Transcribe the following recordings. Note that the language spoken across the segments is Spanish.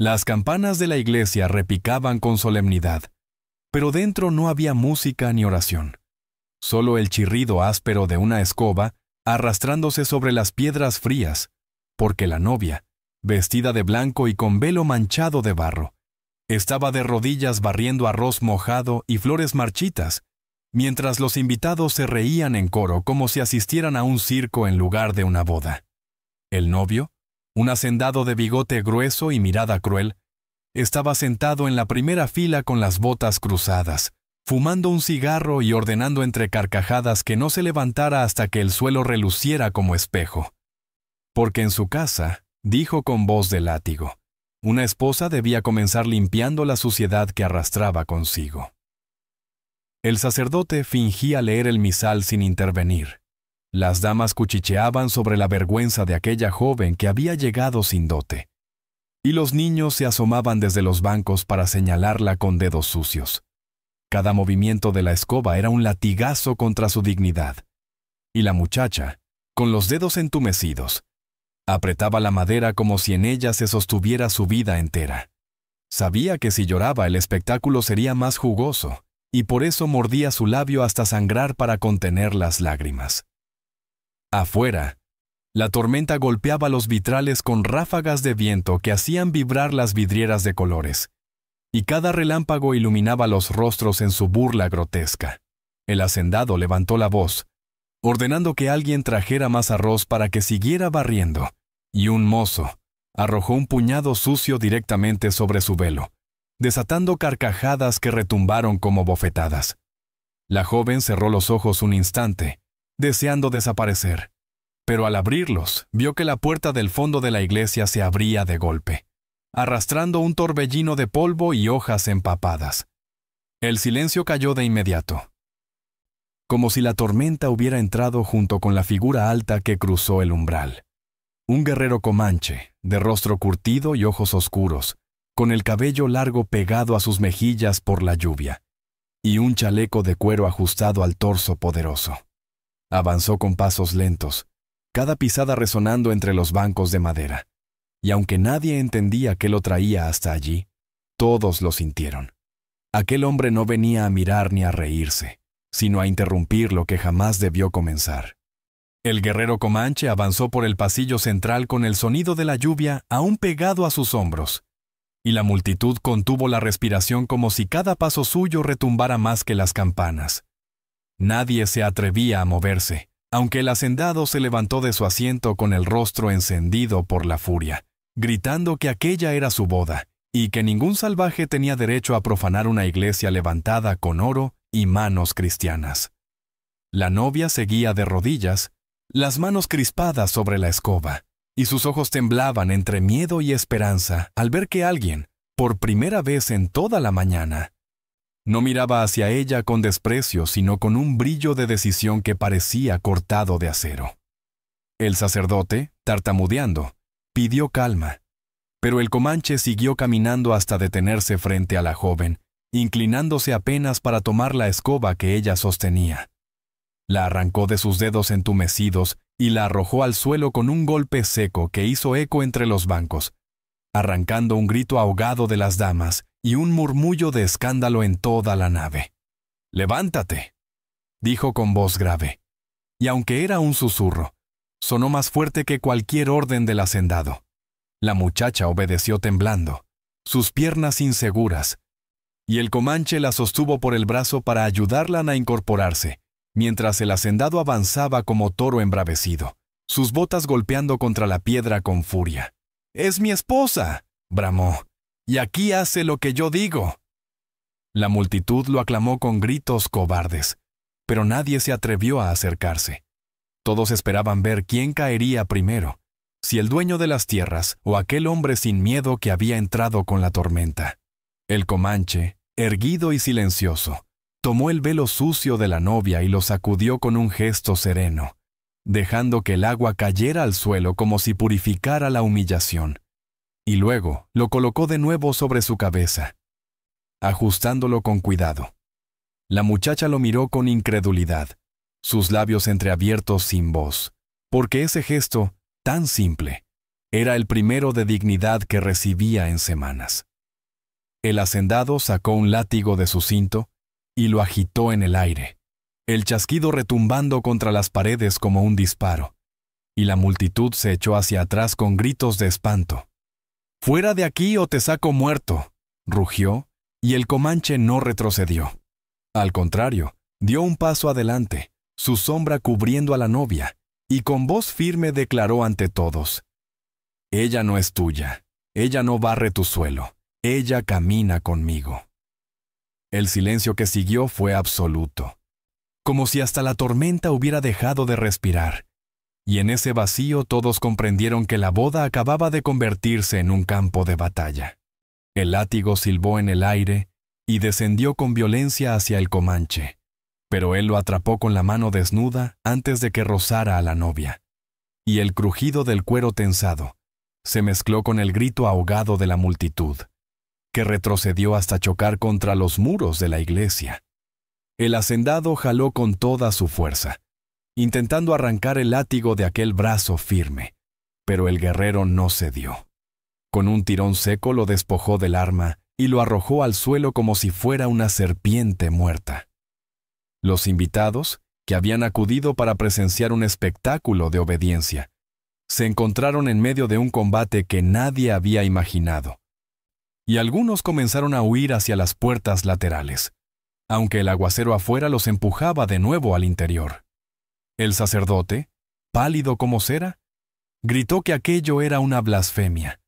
Las campanas de la iglesia repicaban con solemnidad, pero dentro no había música ni oración. Solo el chirrido áspero de una escoba arrastrándose sobre las piedras frías, porque la novia, vestida de blanco y con velo manchado de barro, estaba de rodillas barriendo arroz mojado y flores marchitas, mientras los invitados se reían en coro como si asistieran a un circo en lugar de una boda. El novio, un hacendado de bigote grueso y mirada cruel, estaba sentado en la primera fila con las botas cruzadas, fumando un cigarro y ordenando entre carcajadas que no se levantara hasta que el suelo reluciera como espejo. Porque en su casa, dijo con voz de látigo, una esposa debía comenzar limpiando la suciedad que arrastraba consigo. El sacerdote fingía leer el misal sin intervenir. Las damas cuchicheaban sobre la vergüenza de aquella joven que había llegado sin dote. Y los niños se asomaban desde los bancos para señalarla con dedos sucios. Cada movimiento de la escoba era un latigazo contra su dignidad. Y la muchacha, con los dedos entumecidos, apretaba la madera como si en ella se sostuviera su vida entera. Sabía que si lloraba el espectáculo sería más jugoso, y por eso mordía su labio hasta sangrar para contener las lágrimas. Afuera, la tormenta golpeaba los vitrales con ráfagas de viento que hacían vibrar las vidrieras de colores, y cada relámpago iluminaba los rostros en su burla grotesca. El hacendado levantó la voz, ordenando que alguien trajera más arroz para que siguiera barriendo, y un mozo arrojó un puñado sucio directamente sobre su velo, desatando carcajadas que retumbaron como bofetadas. La joven cerró los ojos un instante, deseando desaparecer, pero al abrirlos vio que la puerta del fondo de la iglesia se abría de golpe, arrastrando un torbellino de polvo y hojas empapadas. El silencio cayó de inmediato, como si la tormenta hubiera entrado junto con la figura alta que cruzó el umbral. Un guerrero comanche, de rostro curtido y ojos oscuros, con el cabello largo pegado a sus mejillas por la lluvia, y un chaleco de cuero ajustado al torso poderoso. Avanzó con pasos lentos, cada pisada resonando entre los bancos de madera, y aunque nadie entendía qué lo traía hasta allí, todos lo sintieron. Aquel hombre no venía a mirar ni a reírse, sino a interrumpir lo que jamás debió comenzar. El guerrero comanche avanzó por el pasillo central con el sonido de la lluvia aún pegado a sus hombros, y la multitud contuvo la respiración como si cada paso suyo retumbara más que las campanas. Nadie se atrevía a moverse, aunque el hacendado se levantó de su asiento con el rostro encendido por la furia, gritando que aquella era su boda, y que ningún salvaje tenía derecho a profanar una iglesia levantada con oro y manos cristianas. La novia seguía de rodillas, las manos crispadas sobre la escoba, y sus ojos temblaban entre miedo y esperanza al ver que alguien, por primera vez en toda la mañana, no miraba hacia ella con desprecio, sino con un brillo de decisión que parecía cortado de acero. El sacerdote, tartamudeando, pidió calma, pero el comanche siguió caminando hasta detenerse frente a la joven, inclinándose apenas para tomar la escoba que ella sostenía. La arrancó de sus dedos entumecidos y la arrojó al suelo con un golpe seco que hizo eco entre los bancos, arrancando un grito ahogado de las damas y un murmullo de escándalo en toda la nave. «¡Levántate!», dijo con voz grave, y aunque era un susurro, sonó más fuerte que cualquier orden del hacendado. La muchacha obedeció temblando, sus piernas inseguras, y el comanche la sostuvo por el brazo para ayudarla a incorporarse, mientras el hacendado avanzaba como toro embravecido, sus botas golpeando contra la piedra con furia. «¡Es mi esposa!», bramó, «y aquí hace lo que yo digo». La multitud lo aclamó con gritos cobardes, pero nadie se atrevió a acercarse. Todos esperaban ver quién caería primero, si el dueño de las tierras o aquel hombre sin miedo que había entrado con la tormenta. El comanche, erguido y silencioso, tomó el velo sucio de la novia y lo sacudió con un gesto sereno, dejando que el agua cayera al suelo como si purificara la humillación, y luego lo colocó de nuevo sobre su cabeza, ajustándolo con cuidado. La muchacha lo miró con incredulidad, sus labios entreabiertos sin voz, porque ese gesto, tan simple, Era el primero de dignidad que recibía en semanas. El hacendado sacó un látigo de su cinto y lo agitó en el aire, el chasquido retumbando contra las paredes como un disparo, y la multitud se echó hacia atrás con gritos de espanto. «¡Fuera de aquí o te saco muerto!», rugió, y el comanche no retrocedió. Al contrario, dio un paso adelante, su sombra cubriendo a la novia, y con voz firme declaró ante todos: «Ella no es tuya, ella no barre tu suelo, ella camina conmigo». El silencio que siguió fue absoluto, como si hasta la tormenta hubiera dejado de respirar, y en ese vacío todos comprendieron que la boda acababa de convertirse en un campo de batalla. El látigo silbó en el aire y descendió con violencia hacia el comanche, pero él lo atrapó con la mano desnuda antes de que rozara a la novia, y el crujido del cuero tensado se mezcló con el grito ahogado de la multitud, que retrocedió hasta chocar contra los muros de la iglesia. El hacendado jaló con toda su fuerza, intentando arrancar el látigo de aquel brazo firme, pero el guerrero no cedió. Con un tirón seco lo despojó del arma y lo arrojó al suelo como si fuera una serpiente muerta. Los invitados, que habían acudido para presenciar un espectáculo de obediencia, se encontraron en medio de un combate que nadie había imaginado, y algunos comenzaron a huir hacia las puertas laterales, aunque el aguacero afuera los empujaba de nuevo al interior. El sacerdote, pálido como cera, gritó que aquello era una blasfemia,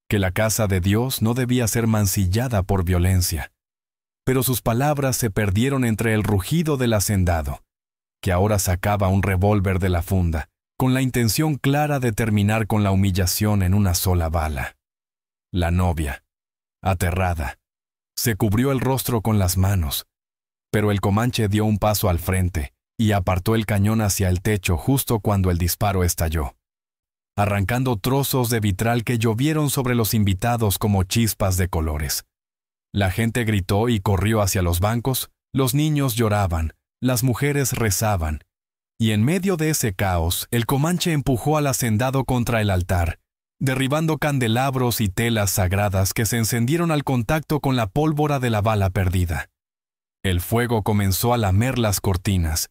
que la casa de Dios no debía ser mancillada por violencia. Pero sus palabras se perdieron entre el rugido del hacendado, que ahora sacaba un revólver de la funda, con la intención clara de terminar con la humillación en una sola bala. La novia, aterrada, se cubrió el rostro con las manos, pero el comanche dio un paso al frente y apartó el cañón hacia el techo justo cuando el disparo estalló, arrancando trozos de vitral que llovieron sobre los invitados como chispas de colores. La gente gritó y corrió hacia los bancos, los niños lloraban, las mujeres rezaban, y en medio de ese caos, el comanche empujó al hacendado contra el altar, derribando candelabros y telas sagradas que se encendieron al contacto con la pólvora de la bala perdida. El fuego comenzó a lamer las cortinas,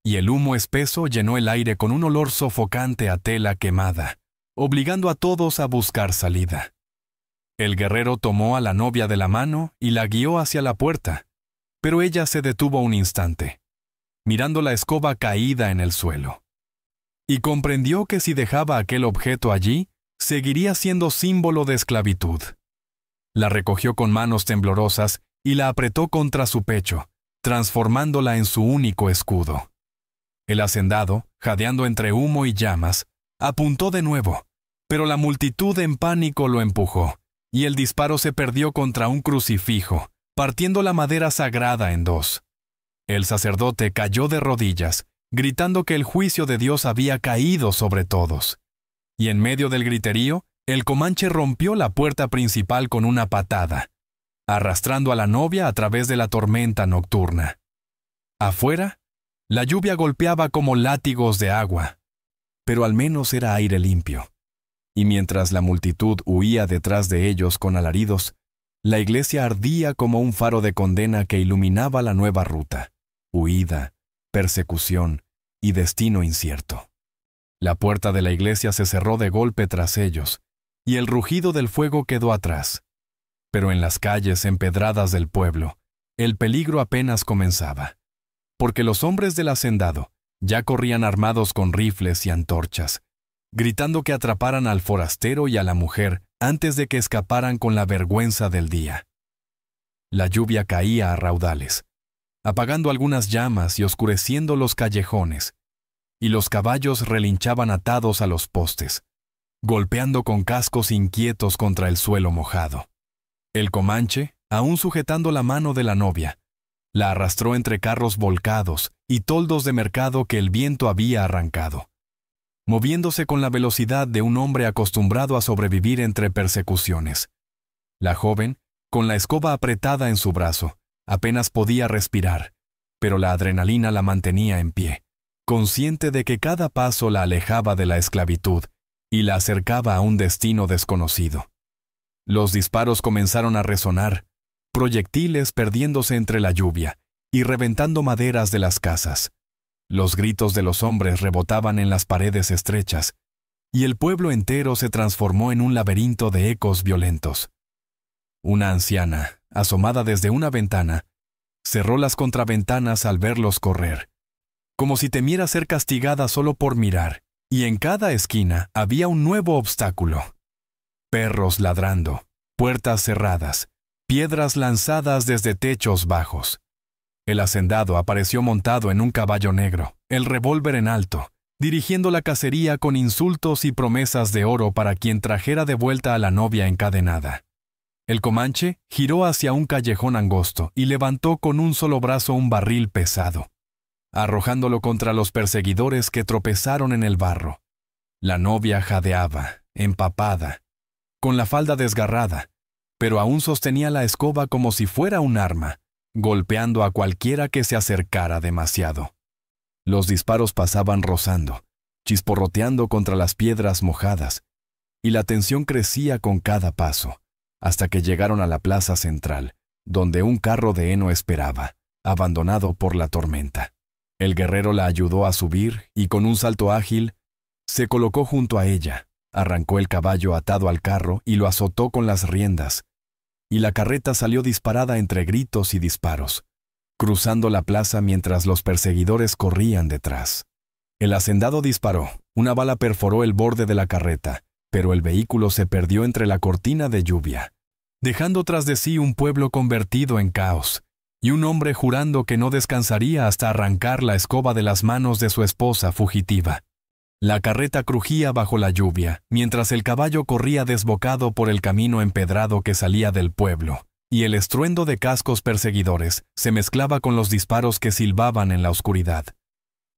y el humo espeso llenó el aire con un olor sofocante a tela quemada, obligando a todos a buscar salida. El guerrero tomó a la novia de la mano y la guió hacia la puerta, pero ella se detuvo un instante, mirando la escoba caída en el suelo, y comprendió que si dejaba aquel objeto allí, seguiría siendo símbolo de esclavitud. La recogió con manos temblorosas y la apretó contra su pecho, transformándola en su único escudo. El hacendado, jadeando entre humo y llamas, apuntó de nuevo, pero la multitud en pánico lo empujó, y el disparo se perdió contra un crucifijo, partiendo la madera sagrada en dos. El sacerdote cayó de rodillas, gritando que el juicio de Dios había caído sobre todos. Y en medio del griterío, el comanche rompió la puerta principal con una patada, arrastrando a la novia a través de la tormenta nocturna. Afuera, la lluvia golpeaba como látigos de agua, pero al menos era aire limpio. Y mientras la multitud huía detrás de ellos con alaridos, la iglesia ardía como un faro de condena que iluminaba la nueva ruta, huida, persecución y destino incierto. La puerta de la iglesia se cerró de golpe tras ellos, y el rugido del fuego quedó atrás. Pero en las calles empedradas del pueblo, el peligro apenas comenzaba, porque los hombres del hacendado ya corrían armados con rifles y antorchas, gritando que atraparan al forastero y a la mujer antes de que escaparan con la vergüenza del día. La lluvia caía a raudales, apagando algunas llamas y oscureciendo los callejones, y los caballos relinchaban atados a los postes, golpeando con cascos inquietos contra el suelo mojado. El comanche, aún sujetando la mano de la novia, la arrastró entre carros volcados y toldos de mercado que el viento había arrancado, moviéndose con la velocidad de un hombre acostumbrado a sobrevivir entre persecuciones. La joven, con la escoba apretada en su brazo, apenas podía respirar, pero la adrenalina la mantenía en pie, consciente de que cada paso la alejaba de la esclavitud y la acercaba a un destino desconocido. Los disparos comenzaron a resonar, proyectiles perdiéndose entre la lluvia y reventando maderas de las casas. Los gritos de los hombres rebotaban en las paredes estrechas, y el pueblo entero se transformó en un laberinto de ecos violentos. Una anciana, asomada desde una ventana, cerró las contraventanas al verlos correr, como si temiera ser castigada solo por mirar, y en cada esquina había un nuevo obstáculo. Perros ladrando, puertas cerradas, piedras lanzadas desde techos bajos. El hacendado apareció montado en un caballo negro, el revólver en alto, dirigiendo la cacería con insultos y promesas de oro para quien trajera de vuelta a la novia encadenada. El comanche giró hacia un callejón angosto y levantó con un solo brazo un barril pesado, arrojándolo contra los perseguidores que tropezaron en el barro. La novia jadeaba, empapada, con la falda desgarrada, pero aún sostenía la escoba como si fuera un arma, golpeando a cualquiera que se acercara demasiado. Los disparos pasaban rozando, chisporroteando contra las piedras mojadas, y la tensión crecía con cada paso, hasta que llegaron a la plaza central, donde un carro de heno esperaba, abandonado por la tormenta. El guerrero la ayudó a subir y con un salto ágil, se colocó junto a ella, arrancó el caballo atado al carro y lo azotó con las riendas, y la carreta salió disparada entre gritos y disparos, cruzando la plaza mientras los perseguidores corrían detrás. El hacendado disparó, una bala perforó el borde de la carreta, pero el vehículo se perdió entre la cortina de lluvia, dejando tras de sí un pueblo convertido en caos, y un hombre jurando que no descansaría hasta arrancar la escoba de las manos de su esposa fugitiva. La carreta crujía bajo la lluvia, mientras el caballo corría desbocado por el camino empedrado que salía del pueblo, y el estruendo de cascos perseguidores se mezclaba con los disparos que silbaban en la oscuridad.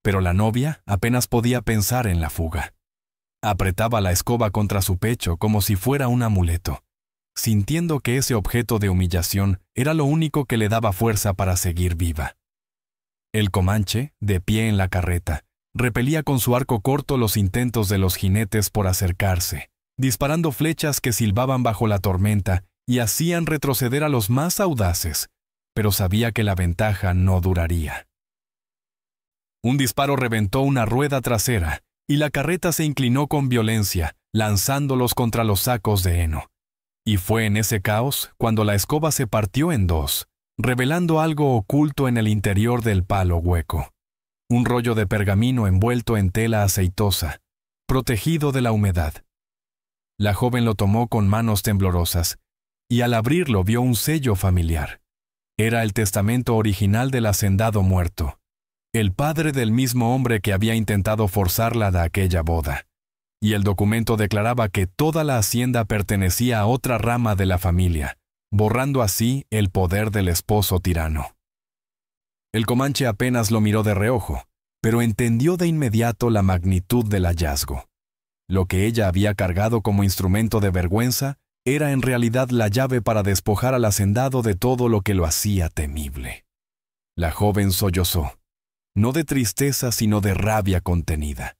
Pero la novia apenas podía pensar en la fuga. Apretaba la escoba contra su pecho como si fuera un amuleto, sintiendo que ese objeto de humillación era lo único que le daba fuerza para seguir viva. El comanche, de pie en la carreta, repelía con su arco corto los intentos de los jinetes por acercarse, disparando flechas que silbaban bajo la tormenta y hacían retroceder a los más audaces, pero sabía que la ventaja no duraría. Un disparo reventó una rueda trasera y la carreta se inclinó con violencia, lanzándolos contra los sacos de heno. Y fue en ese caos cuando la escoba se partió en dos, revelando algo oculto en el interior del palo hueco. Un rollo de pergamino envuelto en tela aceitosa, protegido de la humedad. La joven lo tomó con manos temblorosas, y al abrirlo vio un sello familiar. Era el testamento original del hacendado muerto, el padre del mismo hombre que había intentado forzarla a aquella boda. Y el documento declaraba que toda la hacienda pertenecía a otra rama de la familia, borrando así el poder del esposo tirano. El comanche apenas lo miró de reojo, pero entendió de inmediato la magnitud del hallazgo. Lo que ella había cargado como instrumento de vergüenza era en realidad la llave para despojar al hacendado de todo lo que lo hacía temible. La joven sollozó, no de tristeza sino de rabia contenida,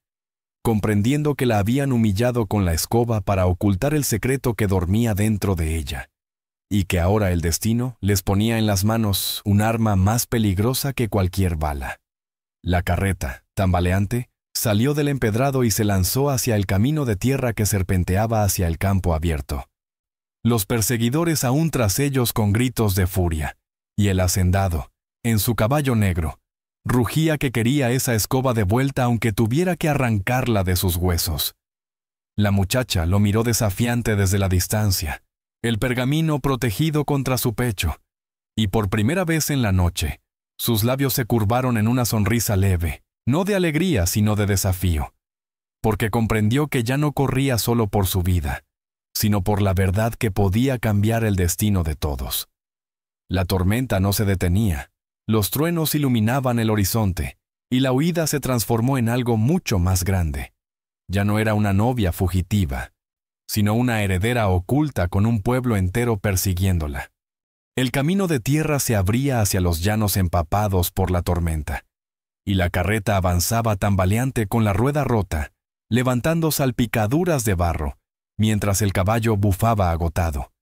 comprendiendo que la habían humillado con la escoba para ocultar el secreto que dormía dentro de ella, y que ahora el destino les ponía en las manos un arma más peligrosa que cualquier bala. La carreta, tambaleante, salió del empedrado y se lanzó hacia el camino de tierra que serpenteaba hacia el campo abierto. Los perseguidores aún tras ellos con gritos de furia, y el hacendado, en su caballo negro, rugía que quería esa escoba de vuelta aunque tuviera que arrancarla de sus huesos. La muchacha lo miró desafiante desde la distancia, el pergamino protegido contra su pecho, y por primera vez en la noche, sus labios se curvaron en una sonrisa leve, no de alegría sino de desafío, porque comprendió que ya no corría solo por su vida, sino por la verdad que podía cambiar el destino de todos. La tormenta no se detenía, los truenos iluminaban el horizonte, y la huida se transformó en algo mucho más grande. Ya no era una novia fugitiva, sino una heredera oculta con un pueblo entero persiguiéndola. El camino de tierra se abría hacia los llanos empapados por la tormenta, y la carreta avanzaba tambaleante con la rueda rota, levantando salpicaduras de barro, mientras el caballo bufaba agotado.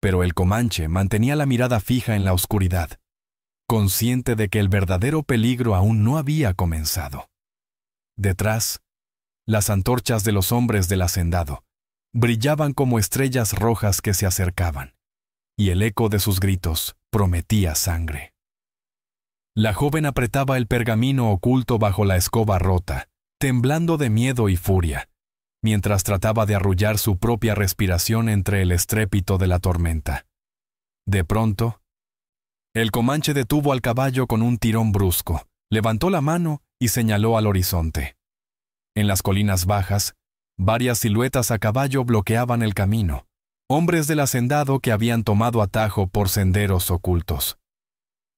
Pero el comanche mantenía la mirada fija en la oscuridad, consciente de que el verdadero peligro aún no había comenzado. Detrás, las antorchas de los hombres del hacendado brillaban como estrellas rojas que se acercaban, y el eco de sus gritos prometía sangre. La joven apretaba el pergamino oculto bajo la escoba rota, temblando de miedo y furia, mientras trataba de arrullar su propia respiración entre el estrépito de la tormenta. De pronto, el comanche detuvo al caballo con un tirón brusco, levantó la mano y señaló al horizonte. En las colinas bajas, varias siluetas a caballo bloqueaban el camino, hombres del hacendado que habían tomado atajo por senderos ocultos.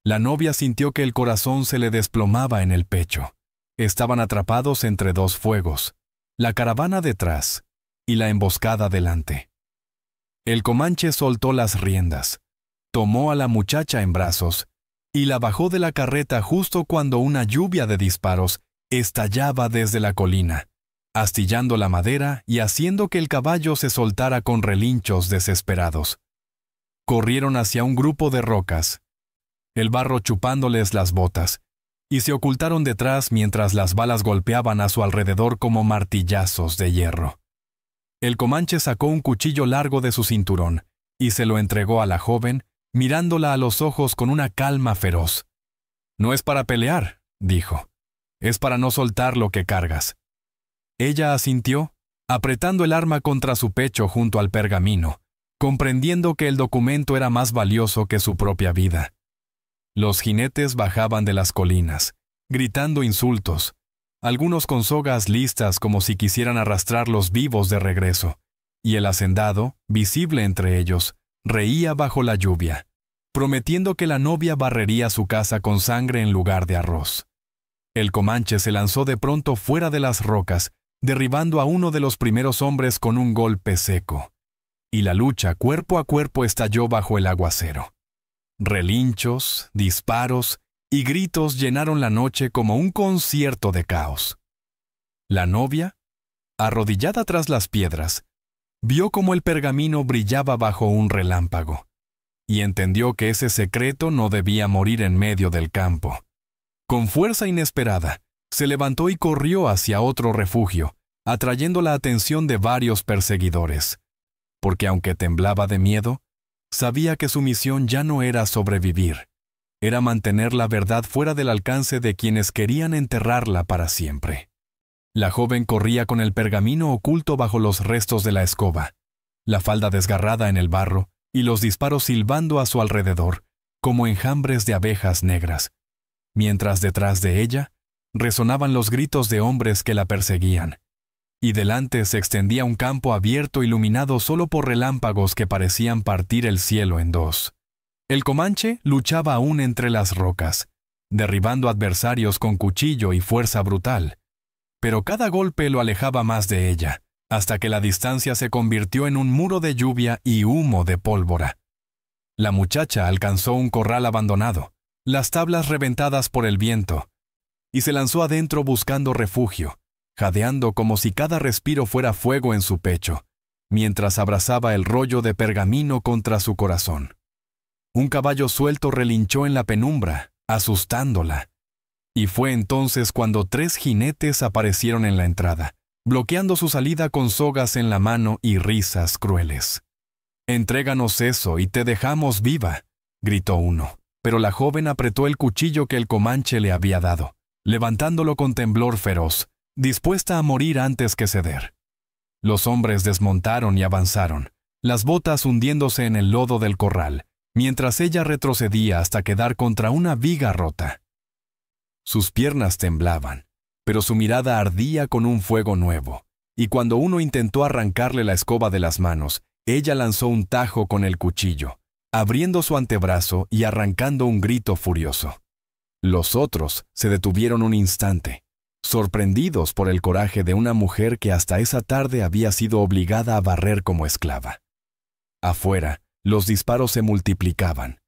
La novia sintió que el corazón se le desplomaba en el pecho. Estaban atrapados entre dos fuegos, la caravana detrás y la emboscada delante. El comanche soltó las riendas, tomó a la muchacha en brazos y la bajó de la carreta justo cuando una lluvia de disparos estallaba desde la colina, astillando la madera y haciendo que el caballo se soltara con relinchos desesperados. Corrieron hacia un grupo de rocas, el barro chupándoles las botas, y se ocultaron detrás mientras las balas golpeaban a su alrededor como martillazos de hierro. El comanche sacó un cuchillo largo de su cinturón y se lo entregó a la joven, mirándola a los ojos con una calma feroz. «No es para pelear», dijo. «Es para no soltar lo que cargas». Ella asintió, apretando el arma contra su pecho junto al pergamino, comprendiendo que el documento era más valioso que su propia vida. Los jinetes bajaban de las colinas, gritando insultos, algunos con sogas listas como si quisieran arrastrarlos vivos de regreso, y el hacendado, visible entre ellos, reía bajo la lluvia, prometiendo que la novia barrería su casa con sangre en lugar de arroz. El comanche se lanzó de pronto fuera de las rocas, derribando a uno de los primeros hombres con un golpe seco, y la lucha cuerpo a cuerpo estalló bajo el aguacero. Relinchos, disparos y gritos llenaron la noche como un concierto de caos. La novia, arrodillada tras las piedras, vio cómo el pergamino brillaba bajo un relámpago, y entendió que ese secreto no debía morir en medio del campo. Con fuerza inesperada, se levantó y corrió hacia otro refugio, atrayendo la atención de varios perseguidores, porque aunque temblaba de miedo, sabía que su misión ya no era sobrevivir, era mantener la verdad fuera del alcance de quienes querían enterrarla para siempre. La joven corría con el pergamino oculto bajo los restos de la escoba, la falda desgarrada en el barro y los disparos silbando a su alrededor, como enjambres de abejas negras, mientras detrás de ella resonaban los gritos de hombres que la perseguían, y delante se extendía un campo abierto iluminado solo por relámpagos que parecían partir el cielo en dos. El comanche luchaba aún entre las rocas, derribando adversarios con cuchillo y fuerza brutal, pero cada golpe lo alejaba más de ella, hasta que la distancia se convirtió en un muro de lluvia y humo de pólvora. La muchacha alcanzó un corral abandonado, las tablas reventadas por el viento, y se lanzó adentro buscando refugio, jadeando como si cada respiro fuera fuego en su pecho, mientras abrazaba el rollo de pergamino contra su corazón. Un caballo suelto relinchó en la penumbra, asustándola, y fue entonces cuando 3 jinetes aparecieron en la entrada, bloqueando su salida con sogas en la mano y risas crueles. «Entréganos eso y te dejamos viva», gritó uno, pero la joven apretó el cuchillo que el comanche le había dado, levantándolo con temblor feroz, dispuesta a morir antes que ceder. Los hombres desmontaron y avanzaron, las botas hundiéndose en el lodo del corral, mientras ella retrocedía hasta quedar contra una viga rota. Sus piernas temblaban, pero su mirada ardía con un fuego nuevo, y cuando uno intentó arrancarle la escoba de las manos, ella lanzó un tajo con el cuchillo, abriendo su antebrazo y arrancando un grito furioso. Los otros se detuvieron un instante, sorprendidos por el coraje de una mujer que hasta esa tarde había sido obligada a barrer como esclava. Afuera, los disparos se multiplicaban.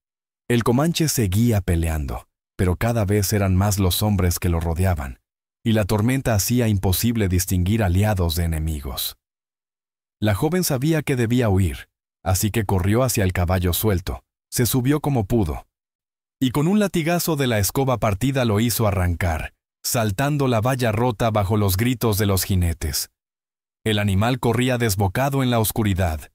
El comanche seguía peleando, pero cada vez eran más los hombres que lo rodeaban, y la tormenta hacía imposible distinguir aliados de enemigos. La joven sabía que debía huir, así que corrió hacia el caballo suelto, se subió como pudo, y con un latigazo de la escoba partida lo hizo arrancar, saltando la valla rota bajo los gritos de los jinetes. El animal corría desbocado en la oscuridad,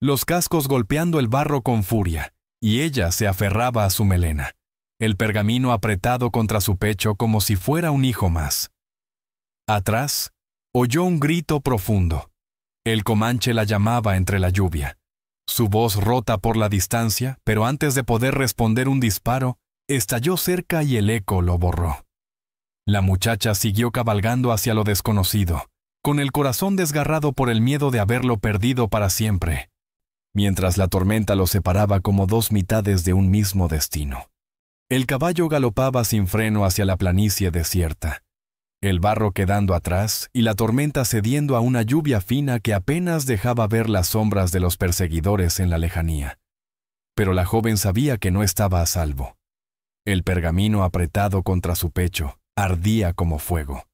los cascos golpeando el barro con furia, y ella se aferraba a su melena, el pergamino apretado contra su pecho como si fuera un hijo más. Atrás, oyó un grito profundo. El comanche la llamaba entre la lluvia. Su voz rota por la distancia, pero antes de poder responder un disparo, estalló cerca y el eco lo borró. La muchacha siguió cabalgando hacia lo desconocido, con el corazón desgarrado por el miedo de haberlo perdido para siempre, mientras la tormenta los separaba como dos mitades de un mismo destino. El caballo galopaba sin freno hacia la planicie desierta, el barro quedando atrás y la tormenta cediendo a una lluvia fina que apenas dejaba ver las sombras de los perseguidores en la lejanía. Pero la joven sabía que no estaba a salvo. El pergamino apretado contra su pecho ardía como fuego,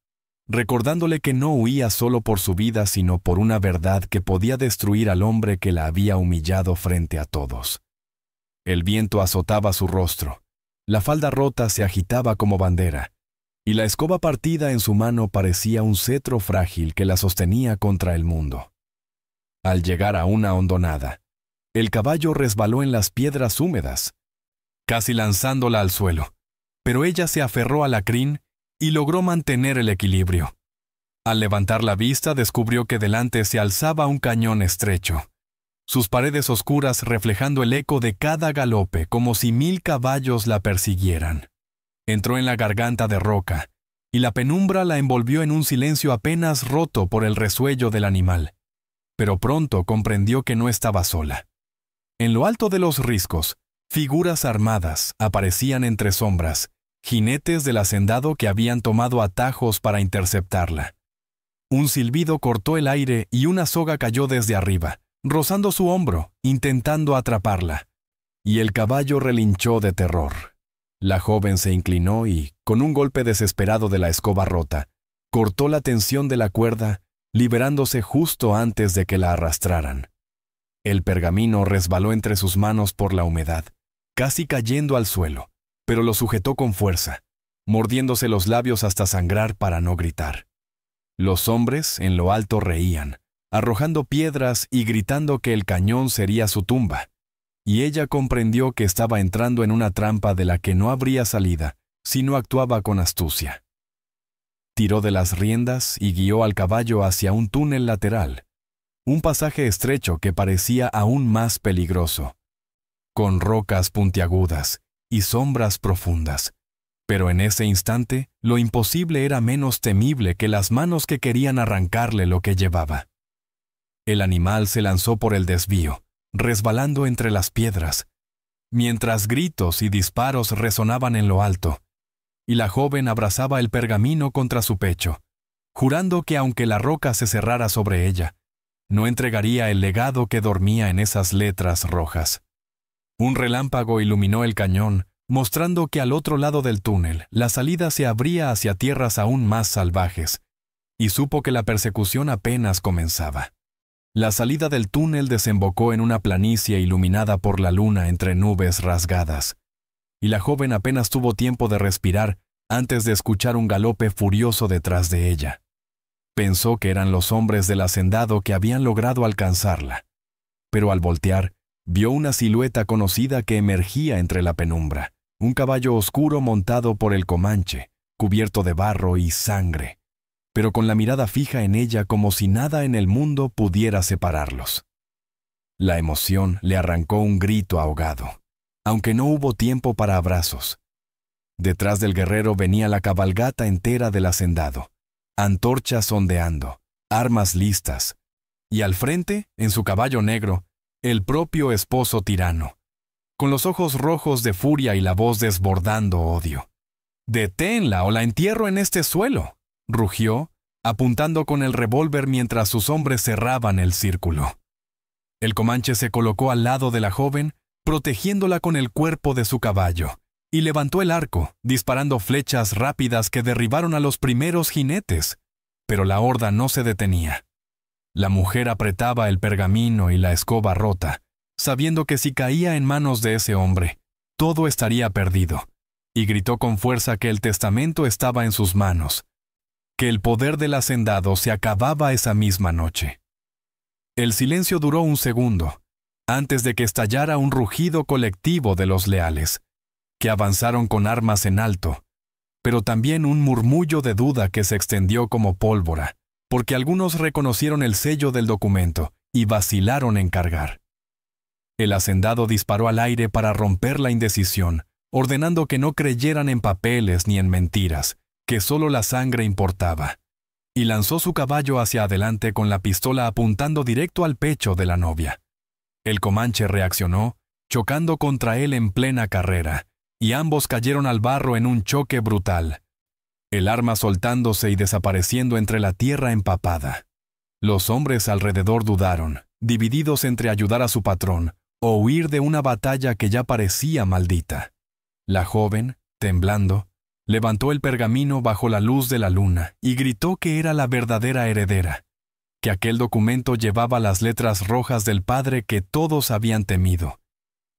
recordándole que no huía solo por su vida, sino por una verdad que podía destruir al hombre que la había humillado frente a todos. El viento azotaba su rostro, la falda rota se agitaba como bandera, y la escoba partida en su mano parecía un cetro frágil que la sostenía contra el mundo. Al llegar a una hondonada, el caballo resbaló en las piedras húmedas, casi lanzándola al suelo, pero ella se aferró a la crin y logró mantener el equilibrio. Al levantar la vista descubrió que delante se alzaba un cañón estrecho, sus paredes oscuras reflejando el eco de cada galope como si 1000 caballos la persiguieran. Entró en la garganta de roca, y la penumbra la envolvió en un silencio apenas roto por el resuello del animal. Pero pronto comprendió que no estaba sola. En lo alto de los riscos, figuras armadas aparecían entre sombras, jinetes del hacendado que habían tomado atajos para interceptarla. Un silbido cortó el aire y una soga cayó desde arriba, rozando su hombro, intentando atraparla. Y el caballo relinchó de terror. La joven se inclinó y, con un golpe desesperado de la escoba rota, cortó la tensión de la cuerda, liberándose justo antes de que la arrastraran. El pergamino resbaló entre sus manos por la humedad, casi cayendo al suelo, pero lo sujetó con fuerza, mordiéndose los labios hasta sangrar para no gritar. Los hombres en lo alto reían, arrojando piedras y gritando que el cañón sería su tumba. Y ella comprendió que estaba entrando en una trampa de la que no habría salida si no actuaba con astucia. Tiró de las riendas y guió al caballo hacia un túnel lateral, un pasaje estrecho que parecía aún más peligroso, con rocas puntiagudas y sombras profundas. Pero en ese instante, lo imposible era menos temible que las manos que querían arrancarle lo que llevaba. El animal se lanzó por el desvío, resbalando entre las piedras, mientras gritos y disparos resonaban en lo alto, y la joven abrazaba el pergamino contra su pecho, jurando que aunque la roca se cerrara sobre ella, no entregaría el legado que dormía en esas letras rojas. Un relámpago iluminó el cañón, mostrando que al otro lado del túnel la salida se abría hacia tierras aún más salvajes, y supo que la persecución apenas comenzaba. La salida del túnel desembocó en una planicie iluminada por la luna entre nubes rasgadas, y la joven apenas tuvo tiempo de respirar antes de escuchar un galope furioso detrás de ella. Pensó que eran los hombres del hacendado que habían logrado alcanzarla, pero al voltear, vio una silueta conocida que emergía entre la penumbra, un caballo oscuro montado por el comanche, cubierto de barro y sangre, pero con la mirada fija en ella como si nada en el mundo pudiera separarlos. La emoción le arrancó un grito ahogado, aunque no hubo tiempo para abrazos. Detrás del guerrero venía la cabalgata entera del hacendado, antorchas ondeando, armas listas, y al frente, en su caballo negro, el propio esposo tirano, con los ojos rojos de furia y la voz desbordando odio. «¡Deténla o la entierro en este suelo!», rugió, apuntando con el revólver mientras sus hombres cerraban el círculo. El comanche se colocó al lado de la joven, protegiéndola con el cuerpo de su caballo, y levantó el arco, disparando flechas rápidas que derribaron a los primeros jinetes. Pero la horda no se detenía. La mujer apretaba el pergamino y la escoba rota, sabiendo que si caía en manos de ese hombre, todo estaría perdido, y gritó con fuerza que el testamento estaba en sus manos, que el poder del hacendado se acababa esa misma noche. El silencio duró un segundo, antes de que estallara un rugido colectivo de los leales, que avanzaron con armas en alto, pero también un murmullo de duda que se extendió como pólvora, porque algunos reconocieron el sello del documento y vacilaron en cargar. El hacendado disparó al aire para romper la indecisión, ordenando que no creyeran en papeles ni en mentiras, que solo la sangre importaba, y lanzó su caballo hacia adelante con la pistola apuntando directo al pecho de la novia. El comanche reaccionó, chocando contra él en plena carrera, y ambos cayeron al barro en un choque brutal, el arma soltándose y desapareciendo entre la tierra empapada. Los hombres alrededor dudaron, divididos entre ayudar a su patrón o huir de una batalla que ya parecía maldita. La joven, temblando, levantó el pergamino bajo la luz de la luna y gritó que era la verdadera heredera, que aquel documento llevaba las letras rojas del padre que todos habían temido,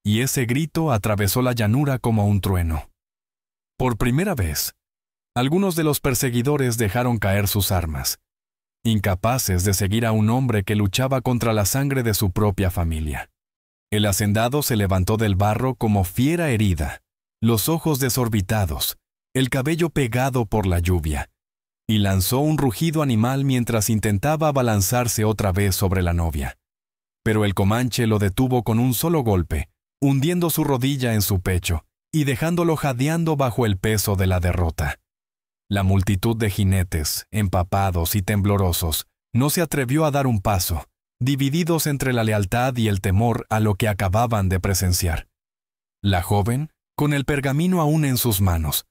y ese grito atravesó la llanura como un trueno. Por primera vez, algunos de los perseguidores dejaron caer sus armas, incapaces de seguir a un hombre que luchaba contra la sangre de su propia familia. El hacendado se levantó del barro como fiera herida, los ojos desorbitados, el cabello pegado por la lluvia, y lanzó un rugido animal mientras intentaba abalanzarse otra vez sobre la novia. Pero el comanche lo detuvo con un solo golpe, hundiendo su rodilla en su pecho y dejándolo jadeando bajo el peso de la derrota. La multitud de jinetes, empapados y temblorosos, no se atrevió a dar un paso, divididos entre la lealtad y el temor a lo que acababan de presenciar. La joven, con el pergamino aún en sus manos,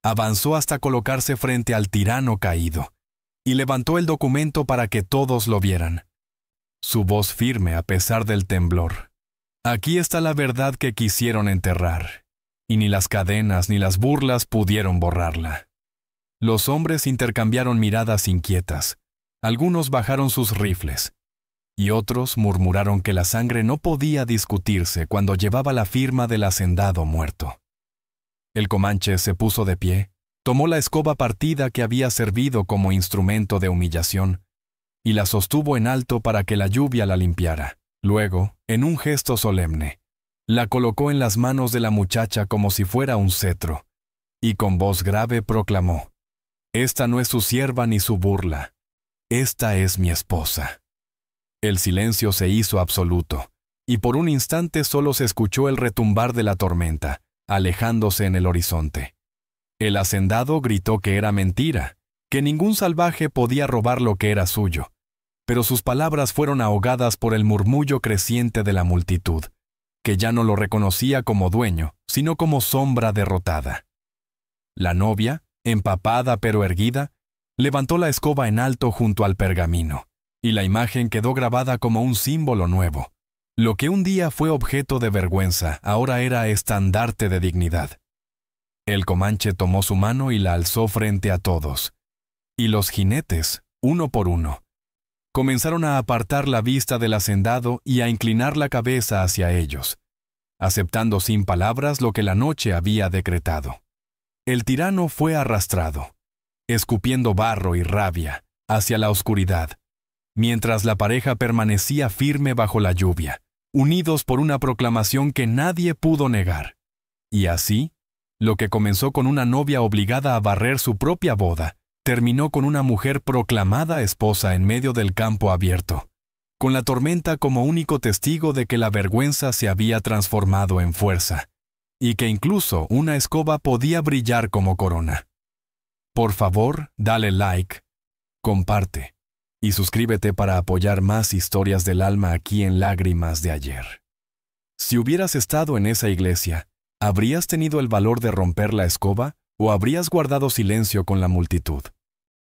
avanzó hasta colocarse frente al tirano caído, y levantó el documento para que todos lo vieran. Su voz firme a pesar del temblor. Aquí está la verdad que quisieron enterrar, y ni las cadenas ni las burlas pudieron borrarla. Los hombres intercambiaron miradas inquietas. Algunos bajaron sus rifles, y otros murmuraron que la sangre no podía discutirse cuando llevaba la firma del hacendado muerto. El comanche se puso de pie, tomó la escoba partida que había servido como instrumento de humillación, y la sostuvo en alto para que la lluvia la limpiara. Luego, en un gesto solemne, la colocó en las manos de la muchacha como si fuera un cetro, y con voz grave proclamó: «Esta no es su sierva ni su burla. Esta es mi esposa». El silencio se hizo absoluto, y por un instante solo se escuchó el retumbar de la tormenta, alejándose en el horizonte. El hacendado gritó que era mentira, que ningún salvaje podía robar lo que era suyo, pero sus palabras fueron ahogadas por el murmullo creciente de la multitud, que ya no lo reconocía como dueño, sino como sombra derrotada. La novia, empapada pero erguida, levantó la escoba en alto junto al pergamino, y la imagen quedó grabada como un símbolo nuevo. Lo que un día fue objeto de vergüenza, ahora era estandarte de dignidad. El comanche tomó su mano y la alzó frente a todos, y los jinetes, uno por uno, comenzaron a apartar la vista del hacendado y a inclinar la cabeza hacia ellos, aceptando sin palabras lo que la noche había decretado. El tirano fue arrastrado, escupiendo barro y rabia, hacia la oscuridad, mientras la pareja permanecía firme bajo la lluvia, unidos por una proclamación que nadie pudo negar. Y así, lo que comenzó con una novia obligada a barrer su propia boda, terminó con una mujer proclamada esposa en medio del campo abierto, con la tormenta como único testigo de que la vergüenza se había transformado en fuerza, y que incluso una escoba podía brillar como corona. Por favor, dale like, comparte y suscríbete para apoyar más historias del alma aquí en Lágrimas de Ayer. Si hubieras estado en esa iglesia, ¿habrías tenido el valor de romper la escoba o habrías guardado silencio con la multitud?